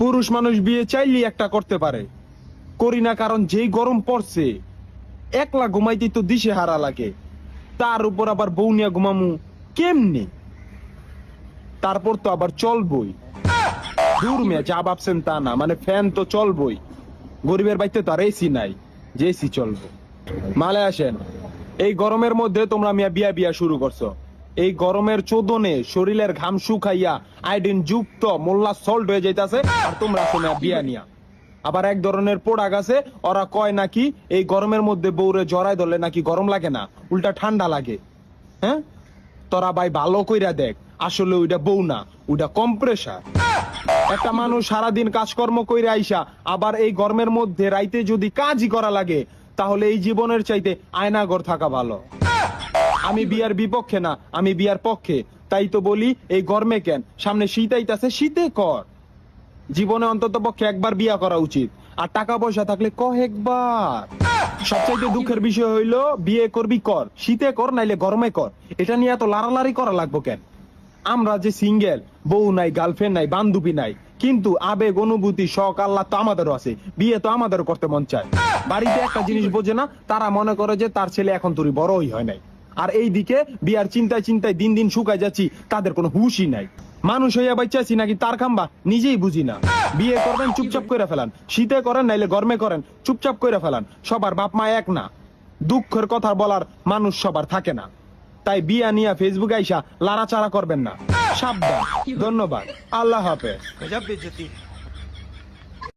পুরুষ মানুষ বিয়ে চাইলেই একটা করতে পারে, করি না কারণ যেই গরম পড়ছে একলা ঘুমাইতে তো দিশে হারা লাগে, তার উপর আবার বউ নিয়ে ঘুমামু কেমনে? তারপর তো আবার চলবই। দূর মিয়া, যা ভাবছেন তা না, মানে ফ্যান তো চলবই, গরিবের বাড়িতে তো আর এসি নাই যে এসি চলবো। মালে আসেন, এই গরমের মধ্যে তোমরা মিয়া বিয়া বিয়া শুরু করছো। এই গরমের চোদনে শরীরের ঘাম শুকাইয়া আয়োডিন যুক্ত মোল্লা সল্ট হয়ে যাইতাছে, আর তোমরা আসো মিয়া বিয়া নিয়া। আবার এক ধরনের প্রোডাক্ট আছে, ওরা কয় নাকি এই গরমের মধ্যে বউরে জড়াই ধরলে নাকি গরম লাগে না, উল্টা ঠান্ডা লাগে। হ্যাঁ, তোরা ভাই ভালো কইরা দেখ, আসলে ওইটা বউ না, ওইটা কম্প্রেসার। একটা মানুষ সারাদিন কাজকর্ম কইরা আইসা আবার এই গরমের মধ্যে রাইতে যদি কাজই করা লাগে, তাহলে এই জীবনের চাইতে আয়নাঘর থাকা ভালো। আমি বিয়ার বিপক্ষে না, আমি বিয়ার পক্ষে। তাই তো বলি, এই গরমে কেন, সামনে শীত আইতাছে, শীতে কর। জীবনে অন্তত পক্ষে একবার বিয়া করা উচিত, আর টাকা পয়সা থাকলে একবার। সবচাইতে দুঃখের বিষয় হইলো, বিয়ে করবি কর, শীতে কর নাইলে গরমে কর, এটা নিয়ে এত লাড়ালাড়ি করা লাগবো কেন? আমরা যে সিঙ্গেল, বউ নাই, গার্লফ্রেন্ড নাই, বান্ধবী নাই, কিন্তু আবেগ, অনুভূতি, শখ, আল্লাহ তো আমাদেরও আছে, বিয়ে তো আমাদেরও করতে মন চায়। বাড়িতে একটা জিনিস বোঝে না, তারা মনে করে যে তার ছেলে এখন তোরই বড়ই হয় নাই, আর এই দিকে বিয়ার চিন্তায় চিন্তায় দিন দিন শুকায় যাচ্ছি, তাদের কোনো হুশই নাই। মানুষ হইয়া বাচ্চাছি নাকি তার খাম্বা নিজেই বুঝি না। বিয়ে করবেন চুপচাপ করে ফেলান, শীতে করেন নাইলে গরমে করেন, চুপচাপ করে ফেলান। সবার বাপ মা এক না, দুঃখের কথা বলার মানুষ সবার থাকে না। তাই বিয়া নিয়া ফেসবুক আইসা লাড়াচাড়া করবেন না, সাবধান। ধন্যবাদ, আল্লাহ হাফেজ।